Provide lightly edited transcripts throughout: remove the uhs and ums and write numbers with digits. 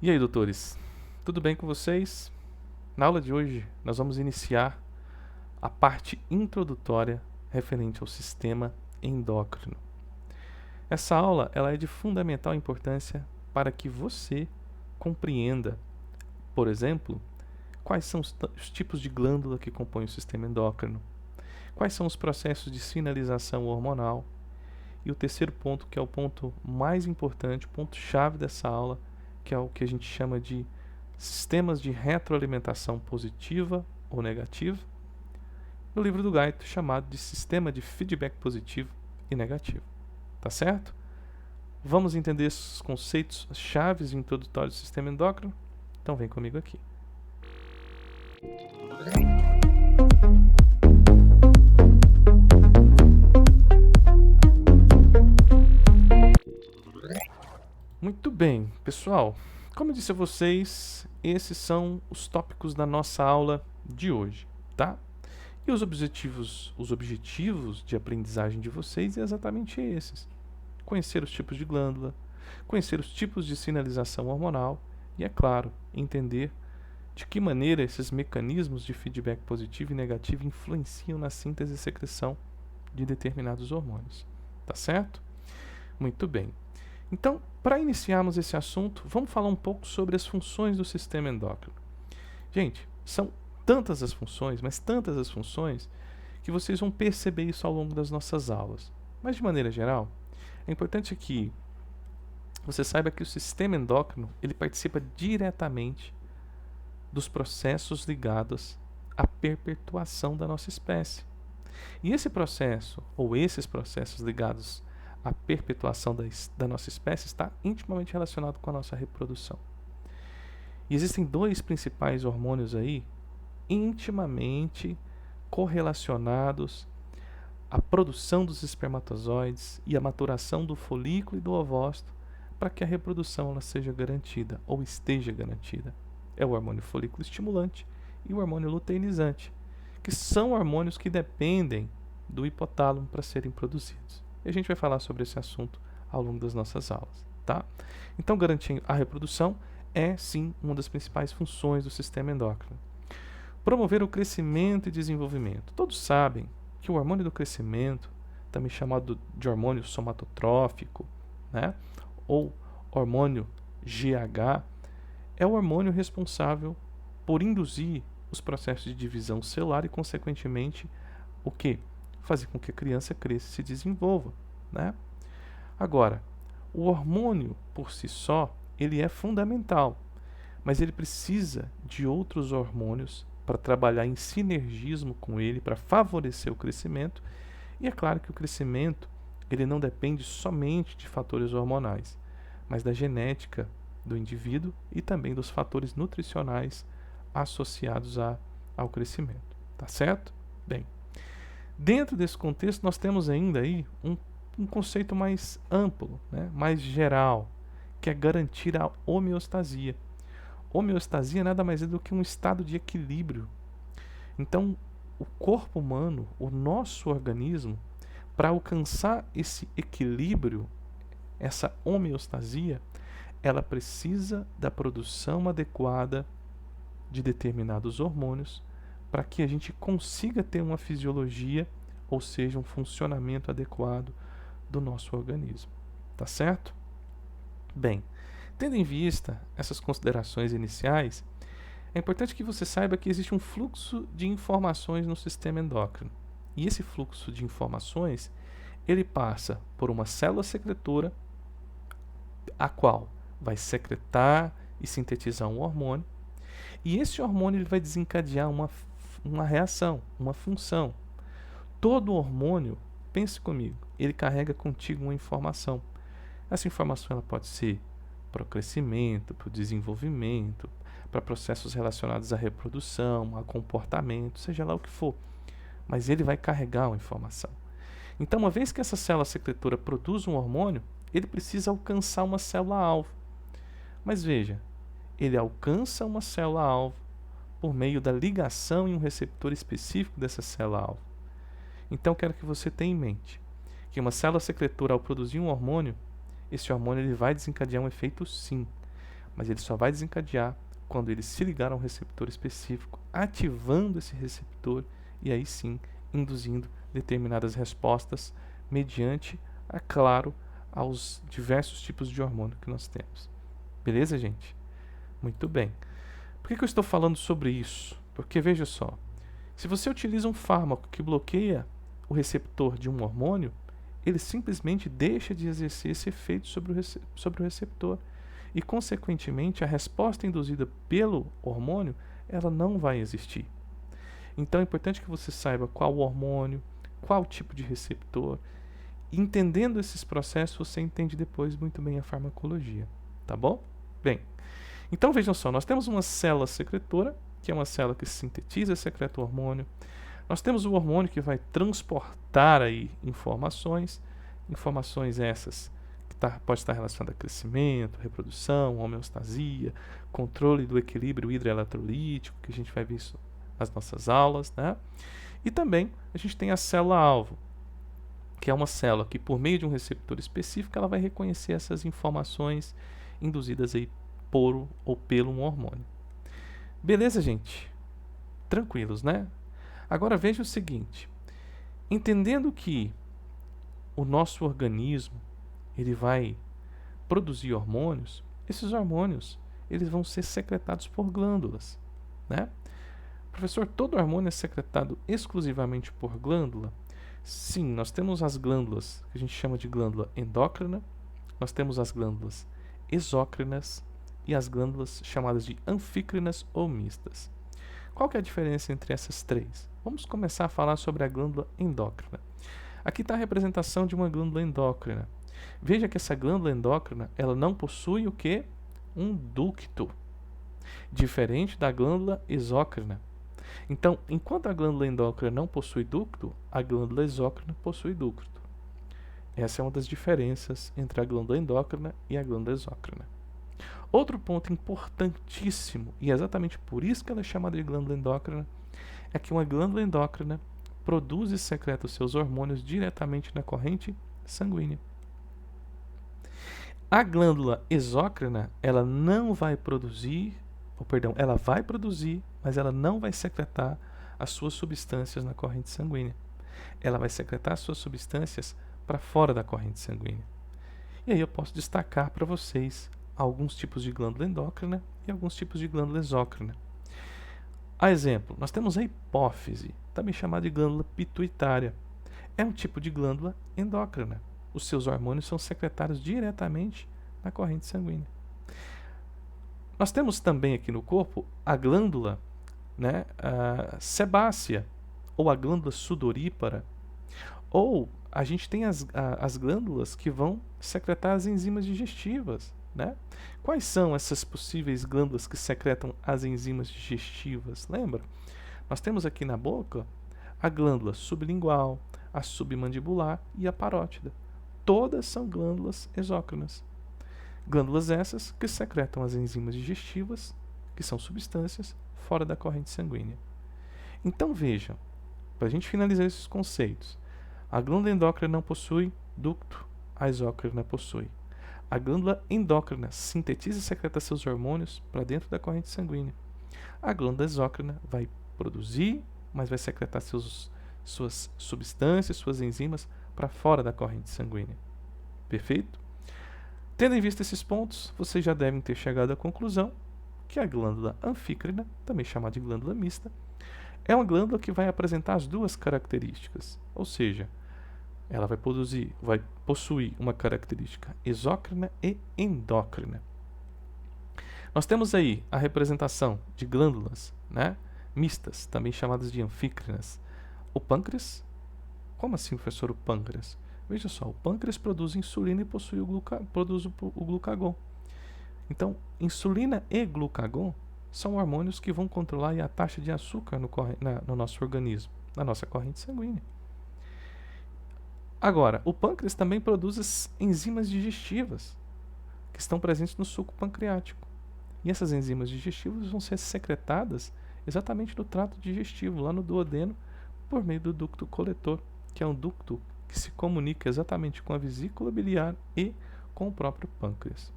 E aí, doutores? Tudo bem com vocês? Na aula de hoje, nós vamos iniciar a parte introdutória referente ao sistema endócrino. Essa aula ela é de fundamental importância para que você compreenda, por exemplo, quais são os tipos de glândula que compõem o sistema endócrino, quais são os processos de sinalização hormonal, e o terceiro ponto, que é o ponto mais importante, o ponto-chave dessa aula, que é o que a gente chama de sistemas de retroalimentação positiva ou negativa, no livro do Gaito chamado de sistema de feedback positivo e negativo. Tá certo? Vamos entender esses conceitos chaves introdutórios do sistema endócrino? Então vem comigo aqui. Muito bem, pessoal. Como eu disse a vocês, esses são os tópicos da nossa aula de hoje, tá? E os objetivos de aprendizagem de vocês é exatamente esses: conhecer os tipos de glândula, conhecer os tipos de sinalização hormonal e, é claro, entender de que maneira esses mecanismos de feedback positivo e negativo influenciam na síntese e secreção de determinados hormônios. Tá certo? Muito bem. Então, para iniciarmos esse assunto, vamos falar um pouco sobre as funções do sistema endócrino. Gente, são tantas as funções, mas tantas as funções, que vocês vão perceber isso ao longo das nossas aulas. Mas, de maneira geral, é importante que você saiba que o sistema endócrino ele participa diretamente dos processos ligados à perpetuação da nossa espécie. E esse processo, ou esses processos ligados à perpetuação da nossa espécie, está intimamente relacionado com a nossa reprodução. E existem dois principais hormônios aí, intimamente correlacionados à produção dos espermatozoides e à maturação do folículo e do ovócito para que a reprodução ela seja garantida ou esteja garantida. É o hormônio folículo estimulante e o hormônio luteinizante, que são hormônios que dependem do hipotálamo para serem produzidos. E a gente vai falar sobre esse assunto ao longo das nossas aulas, tá? Então, garantir a reprodução é, sim, uma das principais funções do sistema endócrino. Promover o crescimento e desenvolvimento. Todos sabem que o hormônio do crescimento, também chamado de hormônio somatotrófico, né? Ou hormônio GH, é o hormônio responsável por induzir os processos de divisão celular e, consequentemente, o que? Fazer com que a criança cresça e se desenvolva, né? Agora, o hormônio por si só, ele é fundamental, mas ele precisa de outros hormônios para trabalhar em sinergismo com ele, para favorecer o crescimento. E é claro que o crescimento ele não depende somente de fatores hormonais, mas da genética do indivíduo e também dos fatores nutricionais associados ao crescimento. Tá certo? Bem, dentro desse contexto nós temos ainda aí um conceito mais amplo, né, mais geral, que é garantir a homeostasia. Homeostasia nada mais é do que um estado de equilíbrio. Então, o corpo humano, o nosso organismo, para alcançar esse equilíbrio, essa homeostasia, ela precisa da produção adequada de determinados hormônios para que a gente consiga ter uma fisiologia, ou seja, um funcionamento adequado do nosso organismo. Tá certo? Bem, tendo em vista essas considerações iniciais, é importante que você saiba que existe um fluxo de informações no sistema endócrino. E esse fluxo de informações, ele passa por uma célula secretora, a qual vai secretar e sintetizar um hormônio, e esse hormônio ele vai desencadear uma reação, uma função. Todo hormônio, pense comigo, ele carrega contigo uma informação. Essa informação ela pode ser para o crescimento, para o desenvolvimento, para processos relacionados à reprodução, a comportamento, seja lá o que for. Mas ele vai carregar uma informação. Então, uma vez que essa célula secretora produz um hormônio, ele precisa alcançar uma célula-alvo. Mas veja, ele alcança uma célula-alvo por meio da ligação em um receptor específico dessa célula-alvo. Então, quero que você tenha em mente que uma célula secretora, ao produzir um hormônio, esse hormônio ele vai desencadear um efeito sim, mas ele só vai desencadear quando ele se ligar a um receptor específico, ativando esse receptor e aí sim induzindo determinadas respostas mediante, é claro, aos diversos tipos de hormônio que nós temos. Beleza, gente? Muito bem. Por que eu estou falando sobre isso? Porque veja só, se você utiliza um fármaco que bloqueia o receptor de um hormônio, ele simplesmente deixa de exercer esse efeito sobre o receptor. E, consequentemente, a resposta induzida pelo hormônio, ela não vai existir. Então, é importante que você saiba qual hormônio, qual tipo de receptor. Entendendo esses processos, você entende depois muito bem a farmacologia. Tá bom? Bem, então vejam só, nós temos uma célula secretora, que é uma célula que sintetiza e secreta o hormônio. Nós temos o hormônio que vai transportar aí informações essas que pode estar relacionadas a crescimento, reprodução, homeostasia, controle do equilíbrio hidroeletrolítico, que a gente vai ver isso nas nossas aulas, né? E também a gente tem a célula-alvo, que é uma célula que, por meio de um receptor específico, ela vai reconhecer essas informações induzidas aí por ou pelo um hormônio. Beleza, gente? Tranquilos, né? Agora veja o seguinte, entendendo que o nosso organismo ele vai produzir hormônios, esses hormônios eles vão ser secretados por glândulas, né? Professor, todo hormônio é secretado exclusivamente por glândula? Sim, nós temos as glândulas que a gente chama de glândula endócrina, nós temos as glândulas exócrinas e as glândulas chamadas de anfícrinas ou mistas. Qual que é a diferença entre essas três? Vamos começar a falar sobre a glândula endócrina. Aqui está a representação de uma glândula endócrina. Veja que essa glândula endócrina ela não possui o que? Um ducto, diferente da glândula exócrina. Então, enquanto a glândula endócrina não possui ducto, a glândula exócrina possui ducto. Essa é uma das diferenças entre a glândula endócrina e a glândula exócrina. Outro ponto importantíssimo, e é exatamente por isso que ela é chamada de glândula endócrina, é que uma glândula endócrina produz e secreta os seus hormônios diretamente na corrente sanguínea. A glândula exócrina, ela não vai produzir, ela vai produzir, mas ela não vai secretar as suas substâncias na corrente sanguínea. Ela vai secretar as suas substâncias para fora da corrente sanguínea. E aí eu posso destacar para vocês alguns tipos de glândula endócrina e alguns tipos de glândula exócrina. A exemplo, nós temos a hipófise, também chamada de glândula pituitária. É um tipo de glândula endócrina. Os seus hormônios são secretados diretamente na corrente sanguínea. Nós temos também aqui no corpo a glândula, né, a sebácea, ou a glândula sudorípara, ou a gente tem as glândulas que vão secretar as enzimas digestivas, né? Quais são essas possíveis glândulas que secretam as enzimas digestivas? Lembra? Nós temos aqui na boca a glândula sublingual, a submandibular e a parótida. Todas são glândulas exócrinas. Glândulas essas que secretam as enzimas digestivas, que são substâncias fora da corrente sanguínea. Então vejam, para a gente finalizar esses conceitos, a glândula endócrina não possui ducto, a exócrina possui. A glândula endócrina sintetiza e secreta seus hormônios para dentro da corrente sanguínea. A glândula exócrina vai produzir, mas vai secretar suas substâncias, suas enzimas para fora da corrente sanguínea. Perfeito? Tendo em vista esses pontos, vocês já devem ter chegado à conclusão que a glândula anfícrina, também chamada de glândula mista, é uma glândula que vai apresentar as duas características, ou seja, ela vai possuir uma característica exócrina e endócrina. Nós temos aí a representação de glândulas, né, mistas, também chamadas de anfícrinas. O pâncreas, como assim, professor, o pâncreas? Veja só, o pâncreas produz insulina e produz o glucagon. Então, insulina e glucagon são hormônios que vão controlar a taxa de açúcar no nosso organismo, na nossa corrente sanguínea. Agora, o pâncreas também produz as enzimas digestivas, que estão presentes no suco pancreático. E essas enzimas digestivas vão ser secretadas exatamente no trato digestivo, lá no duodeno, por meio do ducto coletor, que é um ducto que se comunica exatamente com a vesícula biliar e com o próprio pâncreas.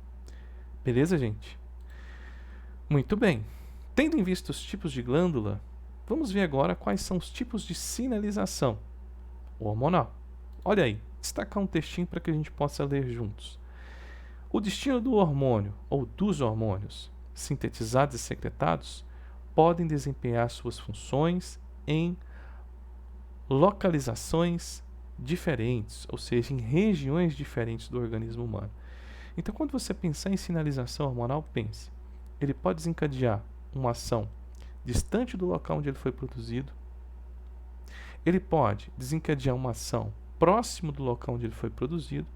Beleza, gente? Muito bem. Tendo em vista os tipos de glândula, vamos ver agora quais são os tipos de sinalização hormonal. Olha aí, destacar um textinho para que a gente possa ler juntos. O destino do hormônio ou dos hormônios sintetizados e secretados podem desempenhar suas funções em localizações diferentes, ou seja, em regiões diferentes do organismo humano. Então, quando você pensar em sinalização hormonal, pense. Ele pode desencadear uma ação distante do local onde ele foi produzido. Ele pode desencadear uma ação próximo do local onde ele foi produzido.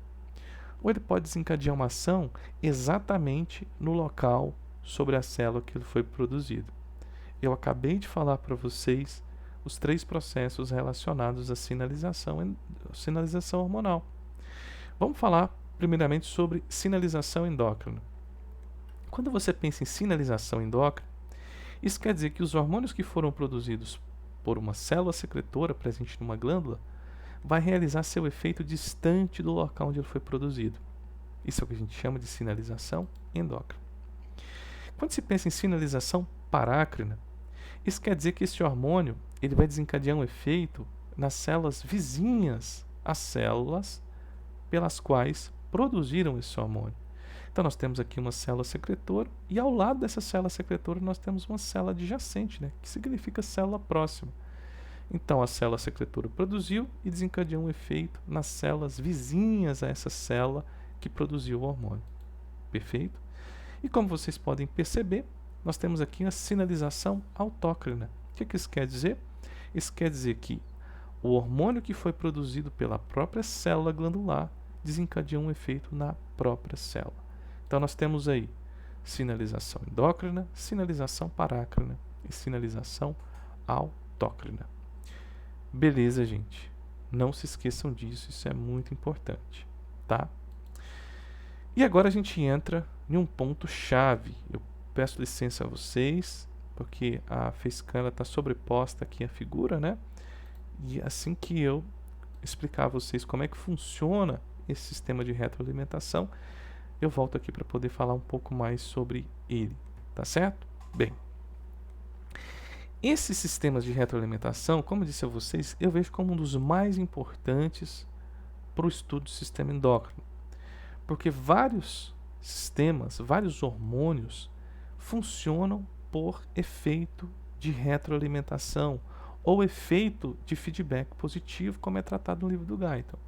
Ou ele pode desencadear uma ação exatamente no local sobre a célula que ele foi produzido. Eu acabei de falar para vocês os 3 processos relacionados à sinalização hormonal. Vamos falar primeiramente sobre sinalização endócrina. Quando você pensa em sinalização endócrina, isso quer dizer que os hormônios que foram produzidos por uma célula secretora presente numa glândula vai realizar seu efeito distante do local onde ele foi produzido. Isso é o que a gente chama de sinalização endócrina. Quando se pensa em sinalização parácrina, isso quer dizer que esse hormônio ele vai desencadear um efeito nas células vizinhas às células pelas quais produziram esse hormônio. Então nós temos aqui uma célula secretora e ao lado dessa célula secretora nós temos uma célula adjacente, que significa célula próxima. Então a célula secretora produziu e desencadeou um efeito nas células vizinhas a essa célula que produziu o hormônio. Perfeito? E como vocês podem perceber, nós temos aqui a sinalização autócrina. O que isso quer dizer? Isso quer dizer que o hormônio que foi produzido pela própria célula glandular desencadeou um efeito na própria célula. Então nós temos aí sinalização endócrina, sinalização parácrina e sinalização autócrina. Beleza, gente? Não se esqueçam disso, isso é muito importante, tá? E agora a gente entra em um ponto chave. Eu peço licença a vocês, porque a facecam está sobreposta aqui à figura, E assim que eu explicar a vocês como é que funciona esse sistema de retroalimentação, eu volto aqui para poder falar um pouco mais sobre ele, tá certo? Bem, esses sistemas de retroalimentação, como eu disse a vocês, eu vejo como um dos mais importantes para o estudo do sistema endócrino, porque vários sistemas, vários hormônios funcionam por efeito de retroalimentação ou efeito de feedback positivo, como é tratado no livro do Guyton.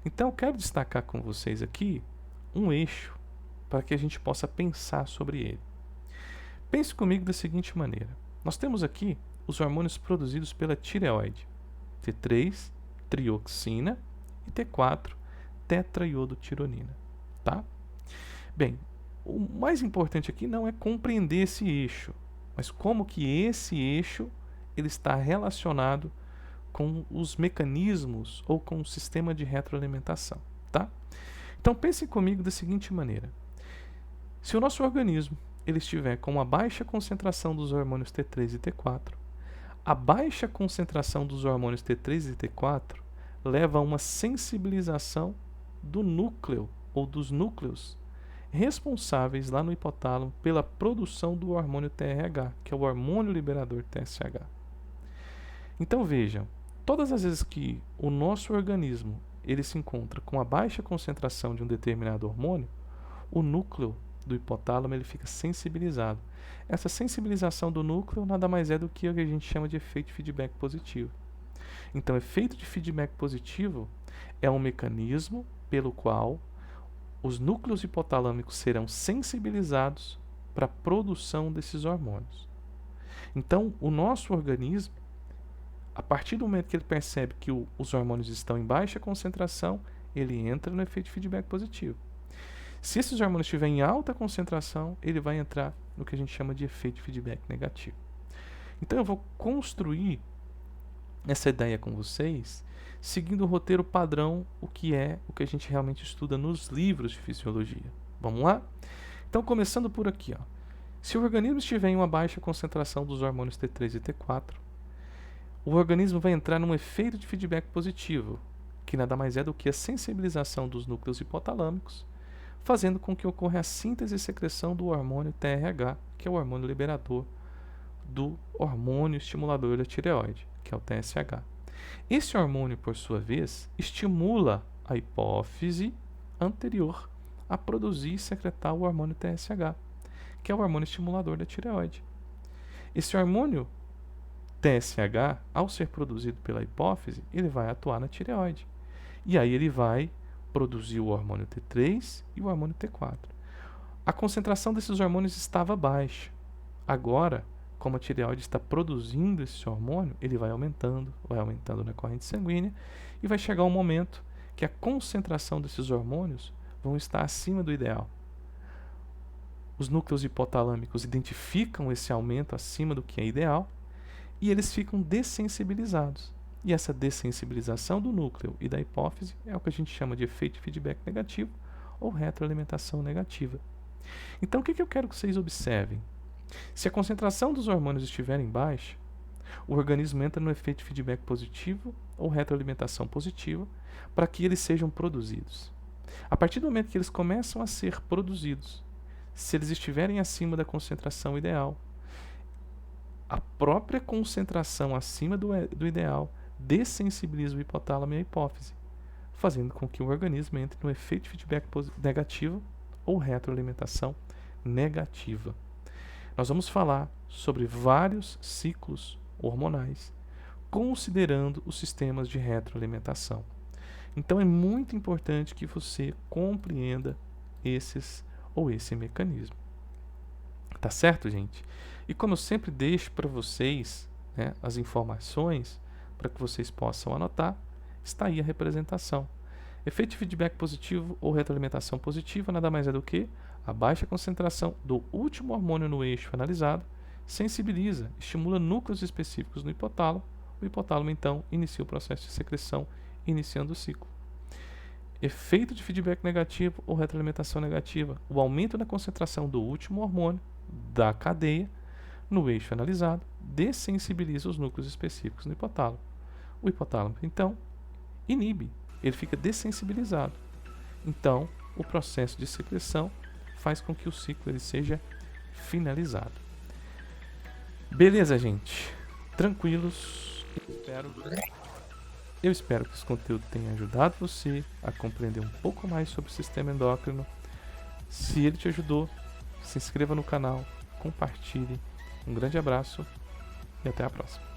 Então, eu quero destacar com vocês aqui um eixo para que a gente possa pensar sobre ele. Pense comigo da seguinte maneira. Nós temos aqui os hormônios produzidos pela tireoide. T3, trioxina e T4, tetraiodotironina. Tá? Bem, o mais importante aqui não é compreender esse eixo, mas como que esse eixo ele está relacionado com os mecanismos ou com o sistema de retroalimentação, tá? Então pensem comigo da seguinte maneira. Se o nosso organismo ele estiver com uma baixa concentração dos hormônios T3 e T4, a baixa concentração dos hormônios T3 e T4 leva a uma sensibilização do núcleo ou dos núcleos responsáveis lá no hipotálamo pela produção do hormônio TRH, que é o hormônio liberador TSH. Então vejam, todas as vezes que o nosso organismo ele se encontra com a baixa concentração de um determinado hormônio, o núcleo do hipotálamo ele fica sensibilizado. Essa sensibilização do núcleo nada mais é do que o que a gente chama de efeito de feedback positivo. Então, efeito de feedback positivo é um mecanismo pelo qual os núcleos hipotalâmicos serão sensibilizados para a produção desses hormônios. Então, o nosso organismo, a partir do momento que ele percebe que os hormônios estão em baixa concentração, ele entra no efeito de feedback positivo. Se esses hormônios estiverem em alta concentração, ele vai entrar no que a gente chama de efeito de feedback negativo. Então eu vou construir essa ideia com vocês, seguindo o roteiro padrão, o que a gente realmente estuda nos livros de fisiologia. Vamos lá? Então, começando por aqui. Se o organismo estiver em uma baixa concentração dos hormônios T3 e T4, o organismo vai entrar num efeito de feedback positivo, que nada mais é do que a sensibilização dos núcleos hipotalâmicos, fazendo com que ocorra a síntese e secreção do hormônio TRH, que é o hormônio liberador do hormônio estimulador da tireoide, que é o TSH. Esse hormônio, por sua vez, estimula a hipófise anterior a produzir e secretar o hormônio TSH, que é o hormônio estimulador da tireoide. Esse hormônio TSH, ao ser produzido pela hipófise, ele vai atuar na tireoide. E aí ele vai produzir o hormônio T3 e o hormônio T4. A concentração desses hormônios estava baixa. Agora, como a tireoide está produzindo esse hormônio, ele vai aumentando na corrente sanguínea e vai chegar um momento que a concentração desses hormônios vão estar acima do ideal. Os núcleos hipotalâmicos identificam esse aumento acima do que é ideal e eles ficam dessensibilizados. E essa dessensibilização do núcleo e da hipófise é o que a gente chama de efeito de feedback negativo ou retroalimentação negativa. Então, o que eu quero que vocês observem? Se a concentração dos hormônios estiver em baixa, o organismo entra no efeito de feedback positivo ou retroalimentação positiva para que eles sejam produzidos. A partir do momento que eles começam a ser produzidos, se eles estiverem acima da concentração ideal, a própria concentração acima do ideal dessensibiliza o hipotálamo e a hipófise, fazendo com que o organismo entre no efeito de feedback negativo ou retroalimentação negativa. Nós vamos falar sobre vários ciclos hormonais, considerando os sistemas de retroalimentação. Então é muito importante que você compreenda esse mecanismo. Tá certo, gente? E como eu sempre deixo para vocês, né, as informações para que vocês possam anotar, está aí a representação. Efeito de feedback positivo ou retroalimentação positiva nada mais é do que a baixa concentração do último hormônio no eixo analisado sensibiliza, estimula núcleos específicos no hipotálamo. O hipotálamo, então, inicia o processo de secreção, iniciando o ciclo. Efeito de feedback negativo ou retroalimentação negativa. O aumento na concentração do último hormônio da cadeia no eixo analisado dessensibiliza os núcleos específicos no hipotálamo. O hipotálamo, então, inibe, ele fica dessensibilizado. Então, o processo de secreção faz com que o ciclo ele seja finalizado. Beleza, gente? Tranquilos? Eu espero que esse conteúdo tenha ajudado você a compreender um pouco mais sobre o sistema endócrino. Se ele te ajudou, se inscreva no canal, compartilhe. Um grande abraço e até a próxima.